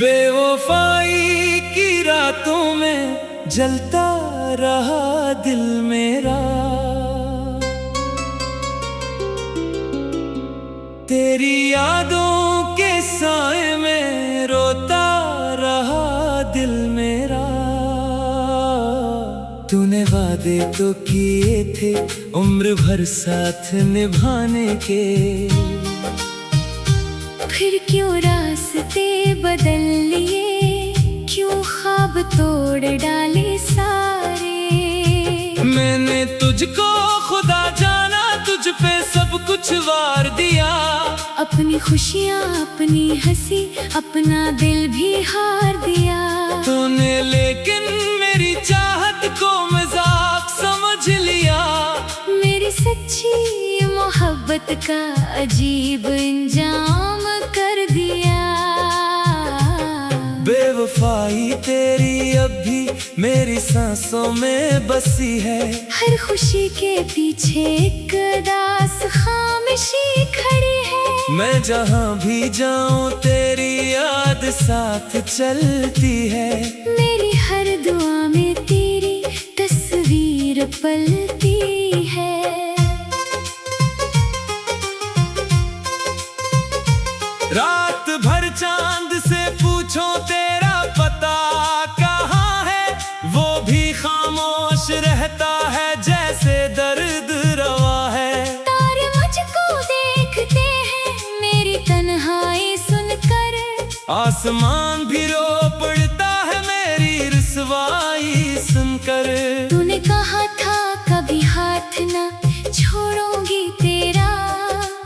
बेवफाई की रातों में जलता रहा दिल मेरा, तेरी यादों के साए में रोता रहा दिल मेरा। तूने वादे तो किए थे उम्र भर साथ निभाने के, फिर क्यों रास्ते बदल लिए, क्यों ख्वाब तोड़ डाले सारे। मैंने तुझको खुदा जाना, तुझ पे सब कुछ वार दिया, अपनी खुशियाँ अपनी हंसी अपना दिल भी हार दिया। तूने लेकिन मेरी चाहत को मजाक समझ लिया, मेरी सच्ची मोहब्बत का अजीब इंजाम कर दिया। बेवफाई तेरी अब भी मेरी सांसों में बसी है, हर खुशी के पीछे एक दास खामोशी खड़ी है। मैं जहाँ भी जाऊँ तेरी याद साथ चलती है, मेरी हर दुआ में तेरी तस्वीर पलती है। रात भर चांद से पूछो तेरा पता कहाँ है, वो भी खामोश रहता है जैसे दर्द रवा है। तारे मुझको देखते हैं मेरी तन्हाई सुनकर, आसमान भी रो पड़ता है मेरी रुसवाई सुनकर। तूने कहा था कभी हाथ ना छोड़ूंगी तेरा,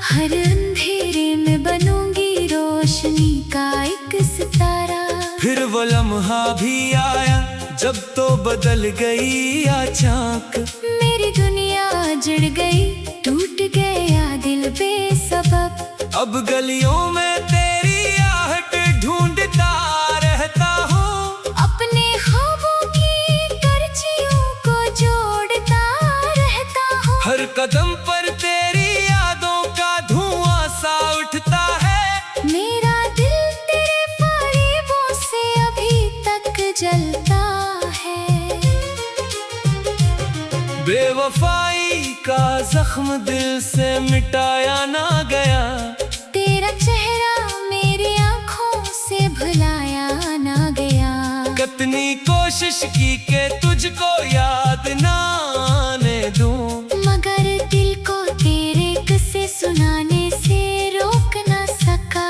हर अंधेरे में बनूंगी रोशनी का एक सितारा। फिर वो लम्हा भी आया जब तो बदल गई अचानक, मेरी दुनिया जड़ गई टूट गया दिल बेसबब। अब गलियों में तेरी आहट ढूंढता रहता हूँ, अपने ख्वाबों की करचियों को जोड़ता रहता हूँ। हर कदम पर तेरी यादों का धुआं सा उठता है, मेरा दिल तेरे फरेबों से अभी तक जलता है। बेवफाई का जख्म दिल से मिटाया ना गया, तेरा चेहरा मेरी आँखों से भुलाया ना गया। कितनी कोशिश की कि तुझको याद ना आने दूं, मगर दिल को तेरे किस्से सुनाने से रोक ना सका।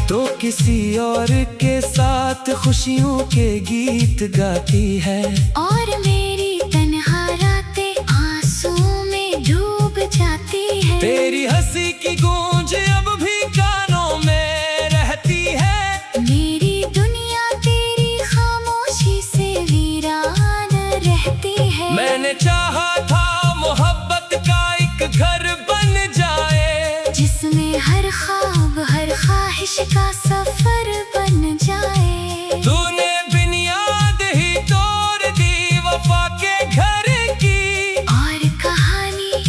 तो किसी और के साथ खुशियों के गीत गाती है, और मेरी तन्हा रातें आंसू में डूब जाती है। तेरी हंसी की गूंज अब भी कानों में रहती है, मेरी दुनिया तेरी खामोशी से वीरान रहती है। मैंने चाहा था मोहब्बत का एक घर बन जाए, जिसमें हर ख्वाब हर ख्वाहिश का सफर बन जाए। तूने बुनियाद ही तोड़ दी वफा के घर की, और कहानी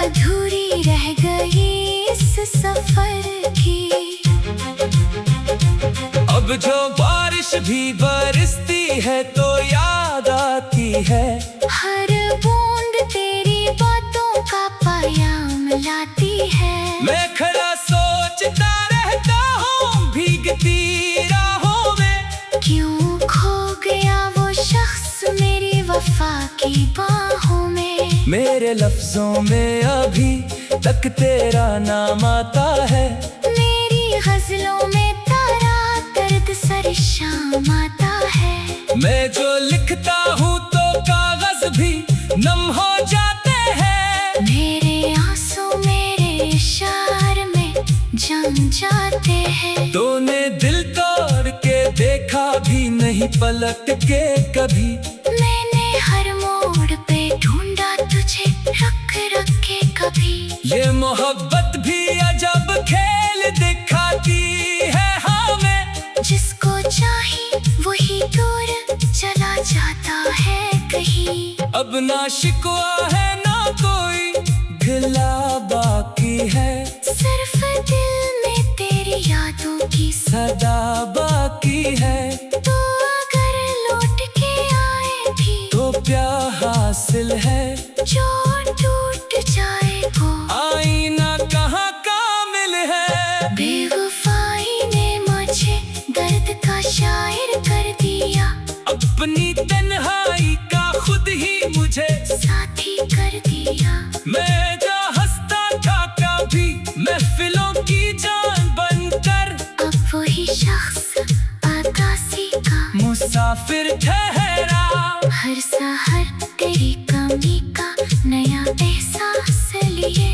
अधूरी रह गई इस सफर की। अब जो बारिश भी बरसती है तो याद आती है, हर बूंद तेरी बातों का पयाम लाती है। मैं खड़ा सोचता रहता हूँ भीगती राहों में, क्यों खो गया वो शख्स मेरी वफा की बाहों में। मेरे लफ्जों में अभी तक तेरा नाम आता है, मेरी गजलों में तारा दर्द सर शाम आता है। मैं जो लिखता हूँ तो कागज भी नम हो जाते हैं, मेरे आंसू मेरे इशार में जम जाते हैं। तूने दिल तोड़ के देखा भी नहीं पलट के कभी, मैंने हर मोड़ पे ढूंढा तुझे रख रख के कभी। ये मोहब्बत भी अजब खेल दिखाती है हमें, जिसको चाही वही दूर चला जाता है कहीं। अब ना शिकवा है ना कोई गिला बाकी है, सिर्फ दिल में तेरी याद दिया। मैं जा हंसता था कभी महफिलों की जान बनकर, अब वही शख्स आकाशी का मुसाफिर ठहरा। हर सहर तेरी कमी का नया एहसास लिए,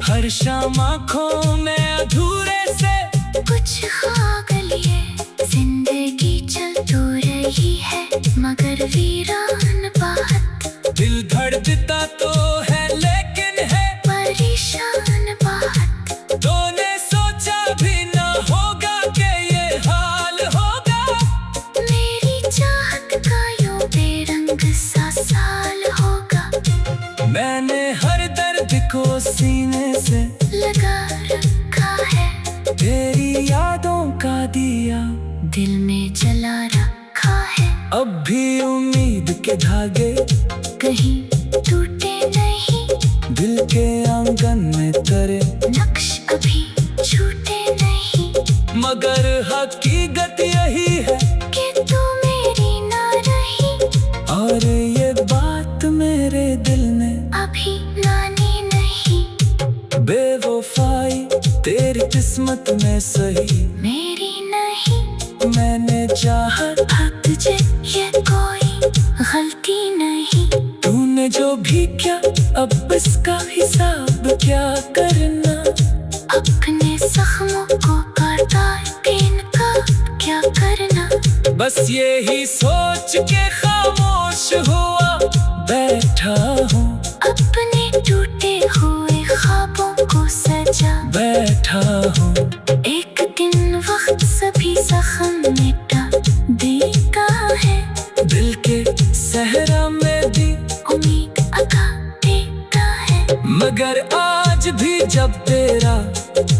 हर शाम आँखों में अधूरे से कुछ खाक लिए। जिंदगी चल तो रही है मगर वीरान बात, दिल धड़कता तो है लेकिन है परेशान बात। तूने सोचा भी ना होगा कि ये हाल होगा, मेरी चाहत का यूं बेरंग सा साल होगा। मैंने हर दर्द को सीने से लगा रखा है, तेरी यादों का दिया दिल में जला रखा है। अब भी उम्मीद के धागे कहीं टूटे नहीं, दिल के आंगन में तरे, नक्श कभी छूटे नहीं। मगर हकीकत यही है कि तू मेरी ना रही, और ये बात मेरे दिल ने अभी मानी नहीं। बेवफाई तेरी किस्मत में सही, मेरी नहीं, मैंने चाहा तुझे ये कोई गलती नहीं। तूने जो भी किया अब इसका हिसाब क्या करना, अपने जख्मों को काटा इनका क्या करना। बस यही सोच के खामोश हुआ बैठा हूँ, अपने टूटे हुए ख्वाबों को सजा बैठा हूँ। एक दिन वक्त सभी जख्म मिटा देता है, दिल के सहरा में भी उम्मीद अगा देता है। मगर आज भी जब तेरा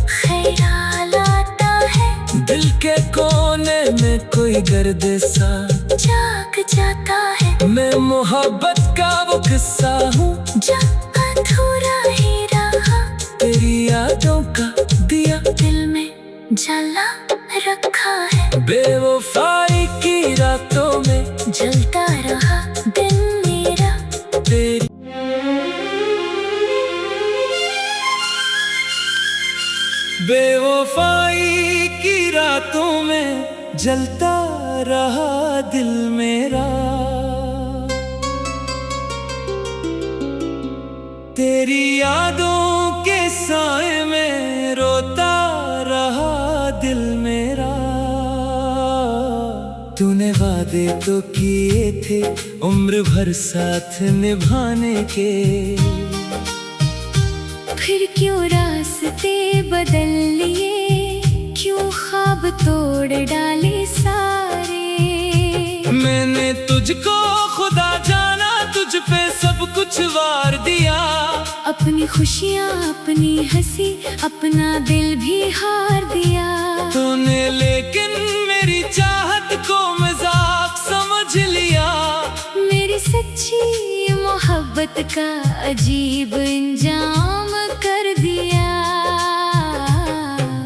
ख्याल आता है, दिल के कोने में कोई गर्द सा जाग जाता है। मैं मोहब्बत का वो किस्सा हूँ जो अधूरा ही रहा, तेरी यादों का दिया दिल में जला रखा है। बेवफाई की रातों में जलता रहा दिल मेरा, तेरी बेवफाई की रातों में जलता रहा दिल मेरा। तेरी यादों के साए में रोता रहा दिल मेरा। तूने वादे तो किए थे उम्र भर साथ निभाने के, फिर क्यों रास्ते बदल लिए, क्यों ख्वाब तोड़ डाले सारे। मैंने तुझको खुदा जाना, तुझ पे सब कुछ वार दिया। अपनी खुशियाँ अपनी हंसी अपना दिल भी हार दिया। तूने लेकिन मेरी चाहत को मजाक समझ लिया। मेरी सच्ची मोहब्बत का अजीब इंजाम कर दिया।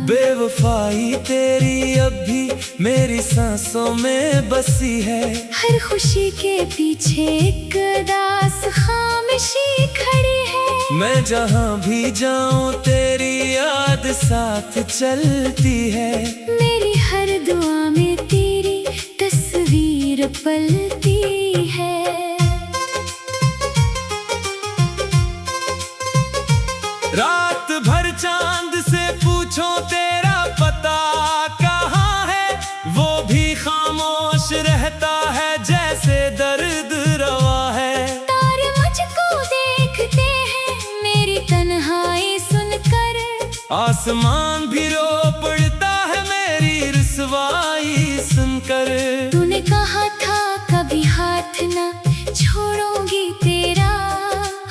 बेवफाई तेरी अब भी मेरी सांसों में बसी है। हर खुशी के पीछे एक उदास खामोशी खड़ी है। मैं जहाँ भी जाऊँ तेरी याद साथ चलती है। मेरी हर दुआ में तेरी तस्वीर पलती है। रात भर चांद से पूछो तेरा पता कहाँ है, वो भी खामोश रहता है जैसे दर्द रवा है। तारे मुझको देखते हैं मेरी तन्हाई सुनकर, आसमान भी रो पड़ता है मेरी रुसवाई सुनकर। तूने कहा था कभी हाथ न छोड़ूंगी तेरा,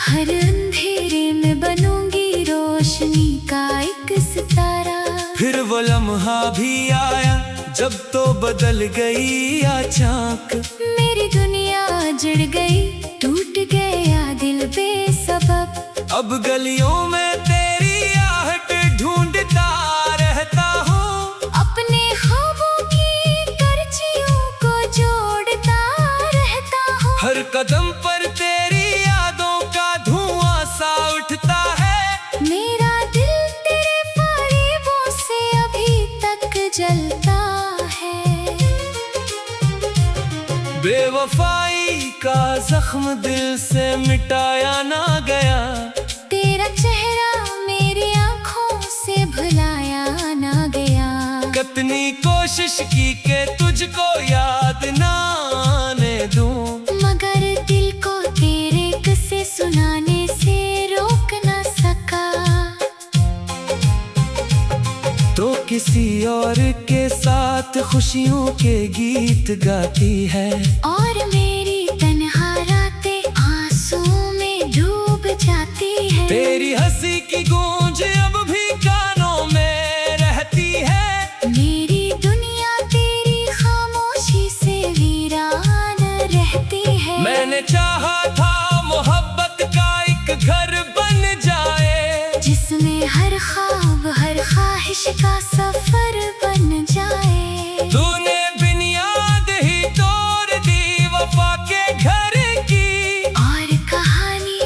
हर अंधेरे में बनूंगी रोशनी का एक सितारा। फिर वो लम्हा भी आया जब तो बदल गई अचानक। मेरी दुनिया जड़ गई, टूट गया दिल बेसबब। अब गलियों में तेरी आहट ढूंढता रहता हूँ। अपने ख्वाबों की करचियों को जोड़ता रहता हूँ। हर कदम पर तेरी यादों का धुआं सा बेवफाई का जख्म दिल से मिटाया ना गया। तेरा चेहरा मेरी आंखों से भुलाया ना गया। कितनी कोशिश की के तुझको याद ना आने दूं, मगर दिल को तेरे किस्से सुनाने से रोक ना सका। तो किसी और के साथ खुशियों के गीत गाती है, और मेरी तन्हा रातें आंसू में डूब जाती है। तेरी हंसी की गूंज अब भी कानों में रहती है। मेरी दुनिया तेरी खामोशी से वीरान रहती है। मैंने चाहा था मोहब्बत का एक घर बन जाए, जिसमें हर ख्वाब हर ख्वाहिश का सफर बन जाए। तूने बुनियाद ही तोड़ दी वफा के घर की, और कहानी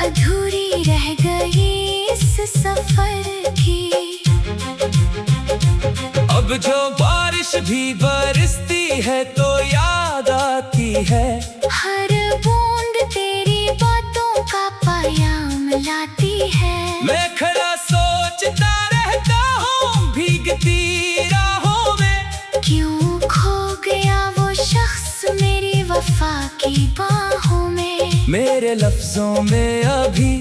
अधूरी रह गई इस सफर की। अब जो बारिश भी बरसती है तो याद आती है। हर बूंद तेरी बातों का पैगाम लाती है। मैं खड़ा सोचता रहता हूँ भीगती राहों में, क्यों खो गया वो शख्स मेरी वफा की बाहों में। मेरे लफ्जों में अभी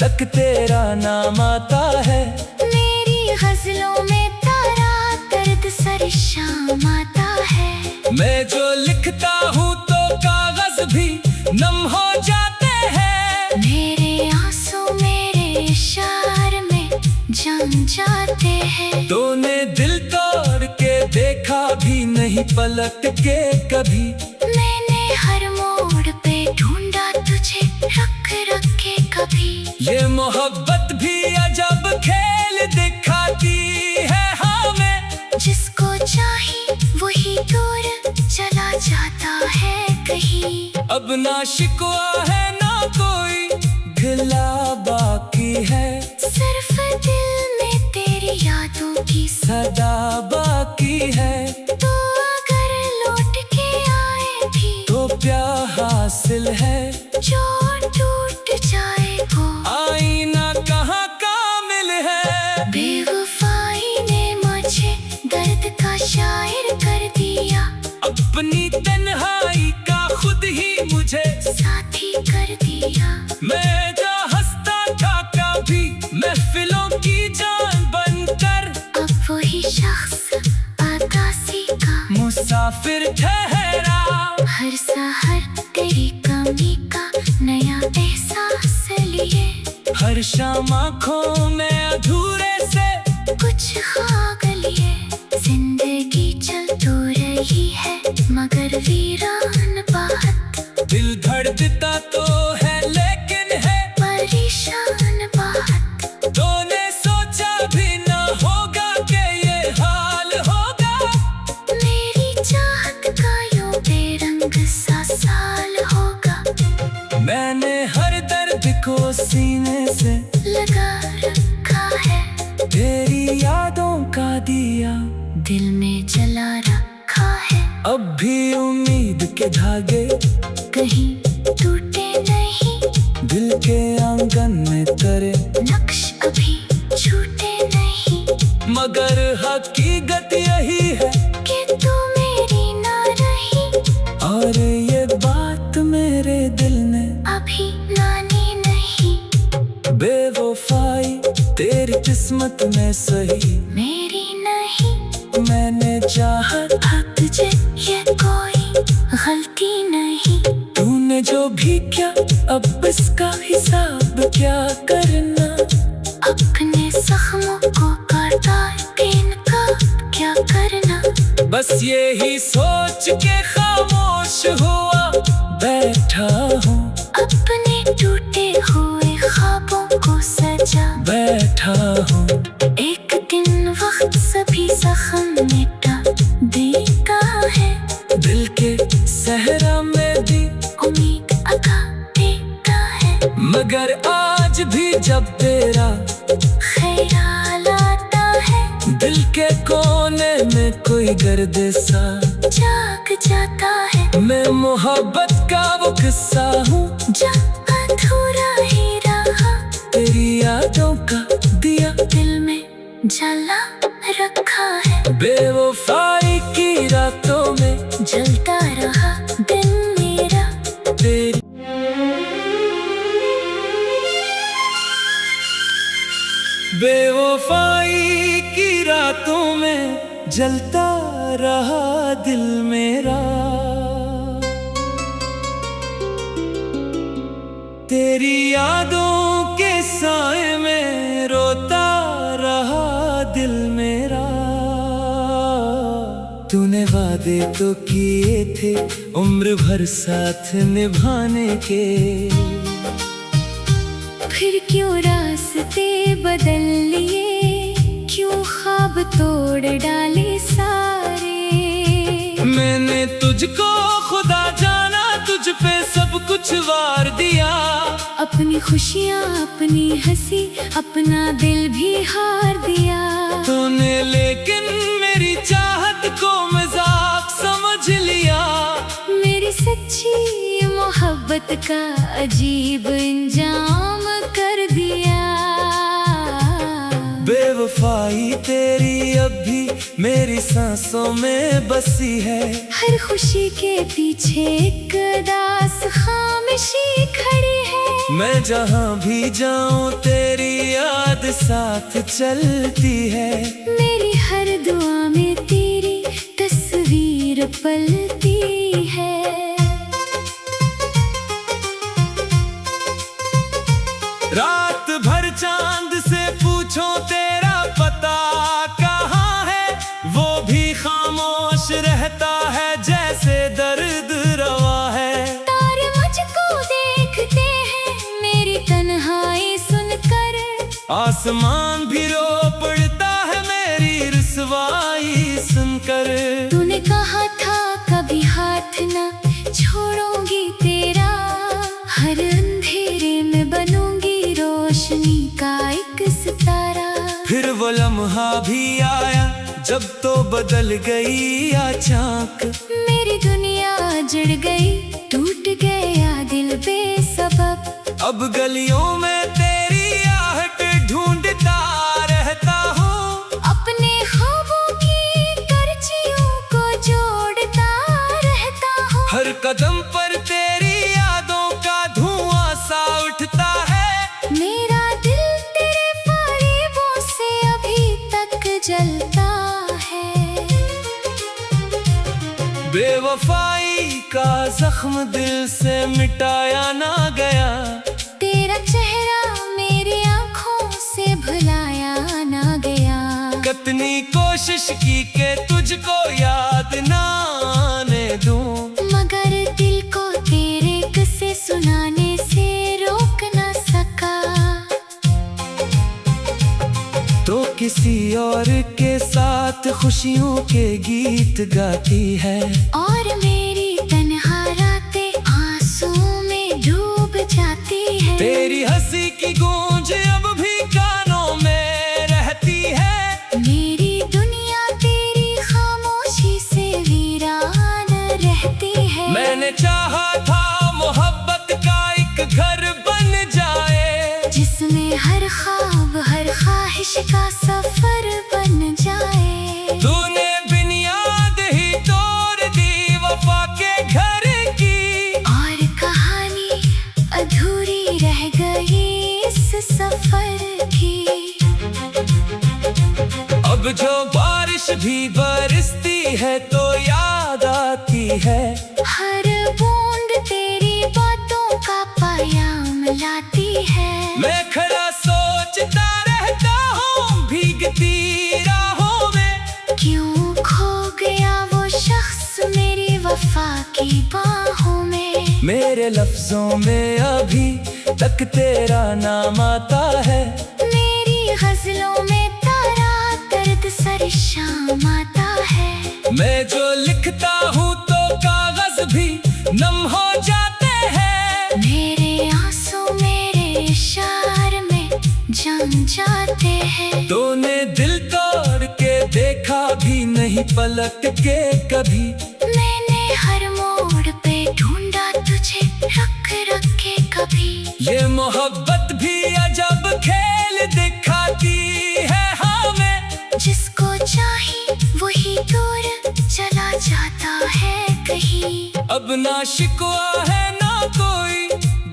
तक तेरा नाम आता है। मेरी गजलों में तारा दर्द सर शाम आता है। मैं जो लिखता हूँ तो कागज भी नम हो जाते हैं। मेरे आंसू मेरे इशारे में जम जाते हैं। तूने दिल तोड़ के देखा भी नहीं पलट के कभी। मैंने हर मोड़ पे ढूंढा तुझे रख रख के कभी। ये मोहब्बत भी अजब खेल दिखाती है हमें, जिसको चाही वही दूर चला जाता है कहीं। अब ना शिकवा है ना कोई गिला बाकी है। सिर्फ दिल में तेरी यादों की सदा बाकी है। तो अगर लौट के आए भी तो प्यार हासिल है। जो टूट जाए वो आईना कहाँ कामिल है। बेवफाई ने मुझे दर्द का शायर कर दिया। अपनी तन्हाई का खुद ही मुझे साथी कर दिया। मैं जो हंसता था कभी महफिलों की जान बनकर, अब वही शख्स आकाशी का मुसाफिर ठहरा। हर सहर तेरी कमी का नया एहसास लिए। हर शाम आँखों में अधूरे से कुछ खाग लिए। जिंदगी चल तो रही है मगर वीरान बात। दिल धड़कता तो है लेकिन है परेशान बात। तूने सोचा भी ना होगा कि ये हाल होगा। मेरी चाहत का यूं बेरंग सा साल होगा। मैंने हर दर्द को सीने से लगा रखा है। तेरी यादों का दिया दिल में जला रखा है। अब भी उम्मीद के धागे कहीं टूटे नहीं। दिल के आंगन में तरे नक्श अभी छूटे नहीं। मगर हकीकत यही है कि तू मेरी ना रही। और ये बात मेरे दिल ने अभी मानी नहीं। बेवफाई तेरी किस्मत में सही मेरी नहीं। मैंने चाहा तुझे ये कोई गलती नहीं। तूने जो भी किया अब इसका हिसाब क्या करना। अपने जख्मों को काटा इनका क्या करना। बस यही सोच के खामोश हुआ बैठा हूँ। अपने टूटे हुए ख्वाबों को सजा बैठा हूँ। एक दिन वक्त सभी जख्म मिटा देता है। दिल के सहरा में भी उम्मीद अगा देता है। मगर आज भी जब तेरा ख्याल आता है। दिल के कोने में कोई गर्द सा जाग जाता है। मैं मोहब्बत का वो किस्सा हूँ जो अधूरा ही रहा, तेरी यादों का दिया दिल में जला रखा है। बेवफाई की रातों में जलता रहा दिल मेरा। तेरी बेवफाई की रातों में जलता रहा दिल मेरा। तेरी यादों के साए में रोता रहा दिल मेरा। तूने वादे तो किए थे उम्र भर साथ निभाने के, फिर क्यों रास्ते बदल लिए, क्यों ख्वाब तोड़ डाले सारे। मैंने तुझको खुदा जाना, तुझ पे सब कुछ वार दिया। अपनी खुशियाँ अपनी हंसी, अपना दिल भी हार दिया। तूने लेकिन मेरी चाहत को मजाक समझ लिया। मेरी सच्ची मोहब्बत का अजीब इंजाम कर दिया। बेवफाई तेरी अब भी मेरी सांसों में बसी है। हर खुशी के पीछे एक दास खामोशी खड़ी है। मैं जहाँ भी जाऊँ तेरी याद साथ चलती है। मेरी हर दुआ में तेरी तस्वीर पलती है। रात भर चांद से पूछो तेरा पता कहाँ है, वो भी खामोश रहता है जैसे दर्द रवा है। तारे मुझको देखते हैं मेरी तन्हाई सुनकर, आसमान भी रो पड़ता है मेरी रुसवाई सुनकर। तूने कहा था कभी हाथ न छोड़ूंगी तेरा, हर अंधेरे में बनूंगी रोशनी का एक सितारा। फिर वो लम्हा भी आया जब तो बदल गई अचानक। मेरी दुनिया जड़ गई, टूट गया दिल बेसबब। अब गलियों में तेरी आहट ढूंढता रहता हूँ। अपने ख्वाबों की करचियों को जोड़ता रहता हूँ। हर कदम पर तेरी यादों का धुआं सा उठता है। मेरा दिल तेरे फरेबों से अभी तक जलता है। बेवफाई का जख्म दिल से मिटाया ना गया। तेरा चेहरा मेरी आंखों से भुलाया ना गया। कितनी कोशिश की के तुझको याद ना आने दूं, मगर दिल को तेरे किस्से सुनाने से रोक ना सका। तो किसी और के साथ खुशियों के गीत गाती है। और मेरी तन्हा रातें आंसू में डूब जाती है। तेरी हंसी की गूंज अब भी कानों में रहती है। मेरी दुनिया तेरी खामोशी से वीरान रहती है। मैंने चाहा था मोहब्बत का एक घर बन जाए, जिसमें हर ख्वाब हर ख्वाहिश का सफर बन जाए। तूने बुनियाद ही तोड़ दी वफा के घर की, और कहानी अधूरी रह गई इस सफर की। अब जो बारिश भी बरसती है तो याद आती है। हर बूंद तेरी बातों का पयाम लाती है। मैं खड़ा सोचता रहता हूँ भीगती राहों में, क्यों खो गया वो शख्स मेरी वफा की बाहों में। मेरे लफ्जों में अभी तक तेरा नाम आता है। मेरी गजलों में तारा दर्द सर शाम आता है। मैं जो लिखता हूँ तो कागज भी नम हो जाते हैं। मेरे आंसू मेरे इशार में जम जाते हैं। तूने दिल तोड़ के देखा भी नहीं पलट के कभी। मैंने हर मोड़ मोहब्बत भी अजब खेल दिखाती है हमें। जिसको चाहे वही दूर चला जाता है कहीं। अब ना शिकवा है ना कोई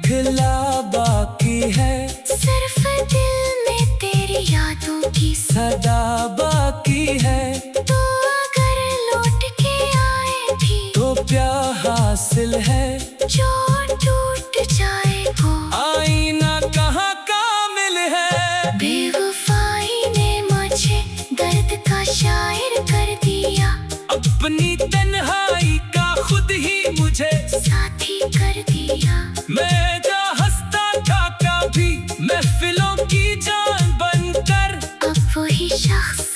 गिला बाकी है, सिर्फ दिल में तेरी यादों की सदा बाकी है। तो अगर लौट के आए भी तो प्यार हासिल है, जो टूट जाए वो आईना कहाँ कामिल है। बेवफाई ने मुझे दर्द का शायर कर दिया, अपनी तन्हाई का खुद ही मुझे साथी कर दिया। मैं जा हंसता था कभी महफिलों की जान बनकर, अब वही शख्स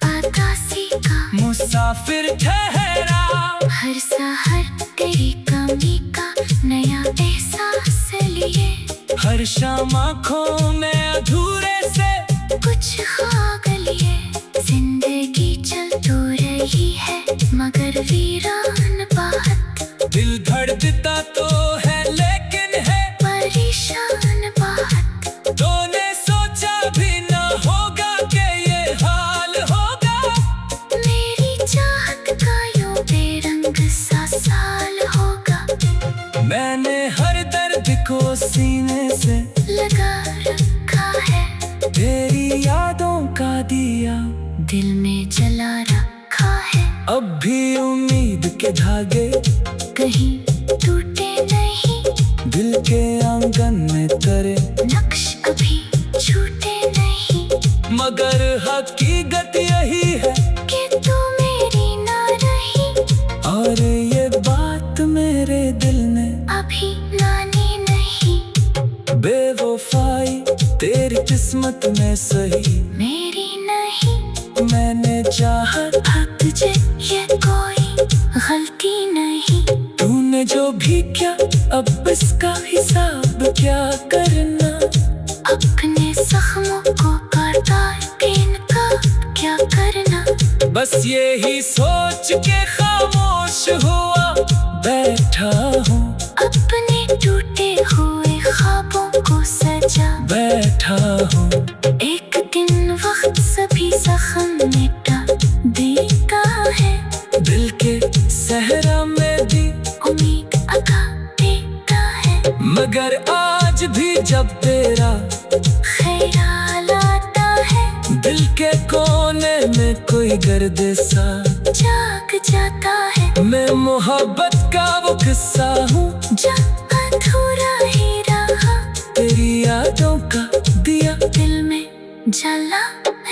आकाशी का मुसाफिर ठहरा। हर सहर तेरी कमी का नया एहसास लिए, हर शाम आँखों में अधूरे से कुछ खाग लिए। जिंदगी चल तो रही है मगर वीरान बात, दिल धड़कता तो है लेकिन है परेशान बात। तूने सोचा भी ना होगा कि ये हाल होगा, मेरी चाहत का यूं बेरंग सा साल होगा। मैंने हर दर्द को सीने से लगा रखा है, तेरी यादों का दिया दिल में जला रखा है। अब भी उम्मीद के धागे कहीं टूटे नहीं, दिल के आंगन में तरे नक्श कभी छूटे नहीं। मगर हकीकत यही है कि तू मेरी ना रही, और ये बात मेरे दिल ने अभी नानी नहीं। बेवफाई तेरी किस्मत में सही, मेरी नहीं। मैंने चाहा तुझे ये कोई गलती नहीं। तूने जो भी किया अब इसका हिसाब क्या करना। अपने जख्मों को काटा इनका क्या करना। बस यही सोच के खामोश हुआ बैठा हूँ, अपने टूटे हुए ख्वाबों को सजा बैठा हूँ। एक दिन वक्त सभी जख्म मिटा देता है, दिल के सहरा में भी उम्मीद अगा देता है। मगर आज भी जब तेरा ख्याल आता है, दिल के कोने में कोई गर्द सा जाग जाता है। मैं मोहब्बत का वो किस्सा हूँ जो अधूरा ही रहा, तेरी यादों का दिया दिल में जला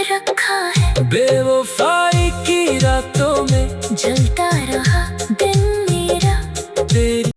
रखा है। बेवफा